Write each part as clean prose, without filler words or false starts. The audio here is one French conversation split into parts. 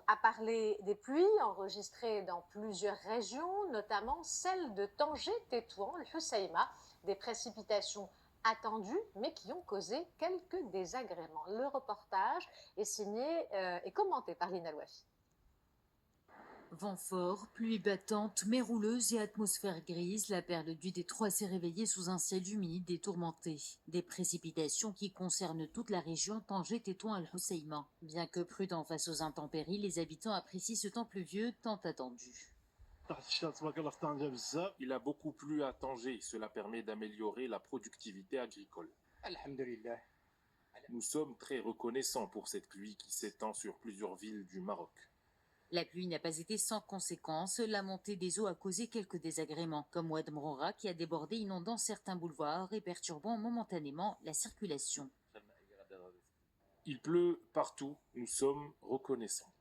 à parler des pluies enregistrées dans plusieurs régions, notamment celle de Tanger, Tétouan, le Hoceima, des précipitations attendues, mais qui ont causé quelques désagréments. Le reportage est signé et commenté par Lina Louafi. Vent fort, pluie battante, mer rouleuse et atmosphère grise, la perle du Détroit s'est réveillée sous un ciel humide et tourmenté. Des précipitations qui concernent toute la région Tanger, Tétouan et le Hoceima. Bien que prudents face aux intempéries, les habitants apprécient ce temps pluvieux tant attendu. Il a beaucoup plu à Tanger, cela permet d'améliorer la productivité agricole. Nous sommes très reconnaissants pour cette pluie qui s'étend sur plusieurs villes du Maroc. La pluie n'a pas été sans conséquences. La montée des eaux a causé quelques désagréments, comme Oued Mrora qui a débordé, inondant certains boulevards et perturbant momentanément la circulation. Il pleut partout, nous sommes reconnaissants.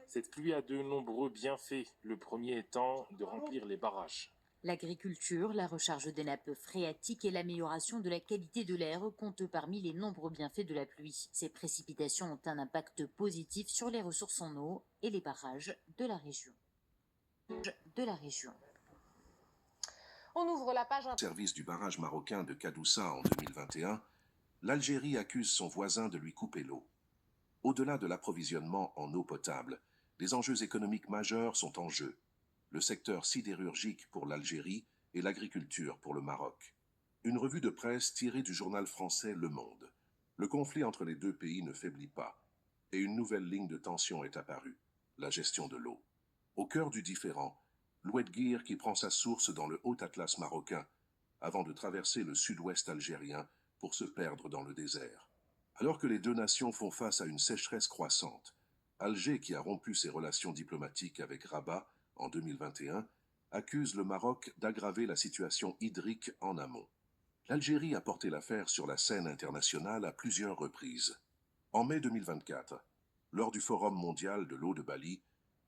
Cette pluie a de nombreux bienfaits, le premier étant de remplir les barrages. L'agriculture, la recharge des nappes phréatiques et l'amélioration de la qualité de l'air comptent parmi les nombreux bienfaits de la pluie. Ces précipitations ont un impact positif sur les ressources en eau et les barrages de la région. On ouvre la page... Service du barrage marocain de Kadoussa en 2021, l'Algérie accuse son voisin de lui couper l'eau. Au-delà de l'approvisionnement en eau potable, des enjeux économiques majeurs sont en jeu. Le secteur sidérurgique pour l'Algérie et l'agriculture pour le Maroc. Une revue de presse tirée du journal français Le Monde. Le conflit entre les deux pays ne faiblit pas, et une nouvelle ligne de tension est apparue, la gestion de l'eau. Au cœur du différend, l'Oued-Guir qui prend sa source dans le Haut-Atlas marocain, avant de traverser le sud-ouest algérien pour se perdre dans le désert. Alors que les deux nations font face à une sécheresse croissante, Alger, qui a rompu ses relations diplomatiques avec Rabat en 2021, accuse le Maroc d'aggraver la situation hydrique en amont. L'Algérie a porté l'affaire sur la scène internationale à plusieurs reprises. En mai 2024, lors du Forum mondial de l'eau de Bali,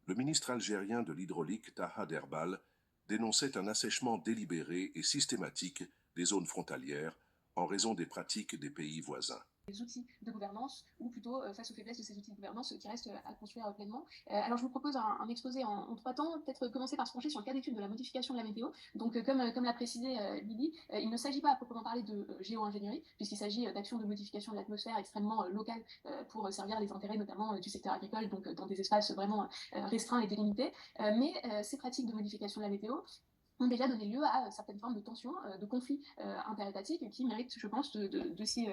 le ministre algérien de l'hydraulique Taha Derbal dénonçait un assèchement délibéré et systématique des zones frontalières en raison des pratiques des pays voisins. Les outils de gouvernance, ou plutôt face aux faiblesses de ces outils de gouvernance qui restent à construire pleinement. Alors je vous propose un exposé en 3 temps, peut-être commencer par se pencher sur le cas d'étude de la modification de la météo. Donc comme l'a précisé Lily, il ne s'agit pas à proprement parler de géo-ingénierie, puisqu'il s'agit d'actions de modification de l'atmosphère extrêmement locales pour servir les intérêts notamment du secteur agricole, donc dans des espaces vraiment restreints et délimités. Mais ces pratiques de modification de la météo ont déjà donné lieu à certaines formes de tensions, de conflits interétatiques qui méritent, je pense, de s'y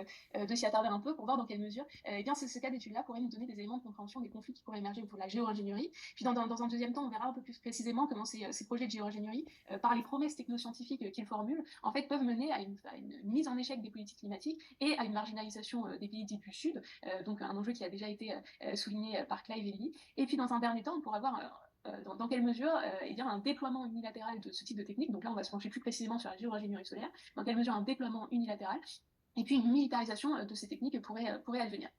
attarder un peu pour voir dans quelle mesure eh bien, ce cas d'étude-là pourrait nous donner des éléments de compréhension des conflits qui pourraient émerger autour de la géo-ingénierie. Puis dans un deuxième temps, on verra un peu plus précisément comment ces projets de géo-ingénierie, par les promesses technoscientifiques qu'ils formulent, en fait, peuvent mener à une mise en échec des politiques climatiques et à une marginalisation des pays dits du Sud, donc un enjeu qui a déjà été souligné par Clive et Lee. Et puis dans un dernier temps, on pourra voir dans quelle mesure eh bien, un déploiement unilatéral de ce type de technique, donc là on va se pencher plus précisément sur la géo-ingénierie solaire, dans quelle mesure un déploiement unilatéral et puis une militarisation de ces techniques pourrait advenir.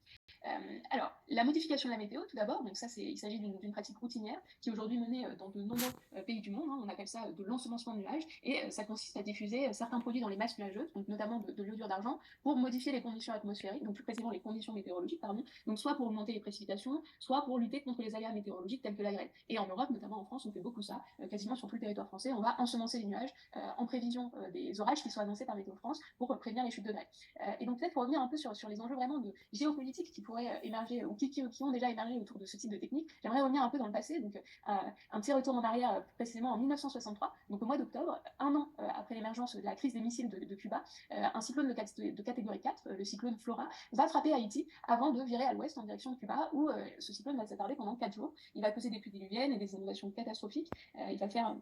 Alors, la modification de la météo, tout d'abord, donc ça, il s'agit d'une pratique routinière qui est aujourd'hui menée dans de nombreux pays du monde. On appelle ça de l'ensemencement de nuages, et ça consiste à diffuser certains produits dans les masses nuageuses, donc notamment de l'iodure d'argent, pour modifier les conditions atmosphériques, donc plus précisément les conditions météorologiques, pardon. Donc soit pour augmenter les précipitations, soit pour lutter contre les aléas météorologiques tels que la grêle. Et en Europe, notamment en France, on fait beaucoup ça, quasiment sur tout le territoire français. On va ensemencer les nuages en prévision des orages qui sont annoncés par Météo France pour prévenir les chutes de grêle. Et donc peut-être pour revenir un peu sur les enjeux vraiment de géopolitique qui pourraient émerger ou qui ont déjà émergé autour de ce type de technique, j'aimerais revenir un peu dans le passé, donc un petit retour en arrière précisément en 1963, donc au mois d'octobre, un an après l'émergence de la crise des missiles de Cuba, un cyclone de catégorie 4, le cyclone Flora, va frapper Haïti avant de virer à l'ouest en direction de Cuba, où ce cyclone va s'attarder pendant 4 jours. Il va causer des pluies diluviennes et des inondations catastrophiques. Il va faire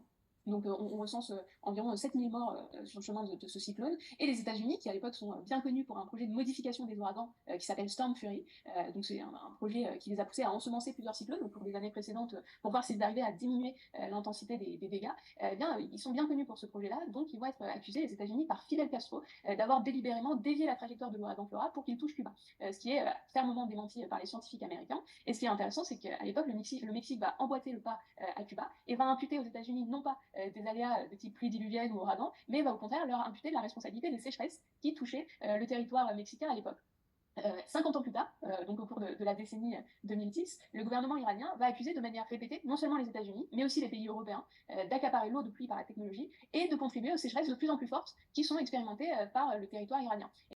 donc on recense environ 7000 morts sur le chemin de ce cyclone. Et les États-Unis, qui à l'époque sont bien connus pour un projet de modification des ouragans qui s'appelle Storm Fury, donc c'est un projet qui les a poussés à ensemencer plusieurs cyclones au cours des années précédentes pour voir s'ils arrivaient à diminuer l'intensité des dégâts. Eh bien, ils sont bien connus pour ce projet-là, donc ils vont être accusés, les États-Unis, par Fidel Castro, d'avoir délibérément dévié la trajectoire de l'ouragan Flora pour qu'il touche Cuba, ce qui est fermement démenti par les scientifiques américains. Et ce qui est intéressant, c'est qu'à l'époque, le Mexique va emboîter le pas à Cuba et va imputer aux États-Unis non pas des aléas de type pluie diluvienne ou ouragan, mais va au contraire leur imputer la responsabilité des sécheresses qui touchaient le territoire mexicain à l'époque. 50 ans plus tard, donc au cours de la décennie 2010, le gouvernement iranien va accuser de manière répétée non seulement les États-Unis, mais aussi les pays européens, d'accaparer l'eau de pluie par la technologie et de contribuer aux sécheresses de plus en plus fortes qui sont expérimentées par le territoire iranien.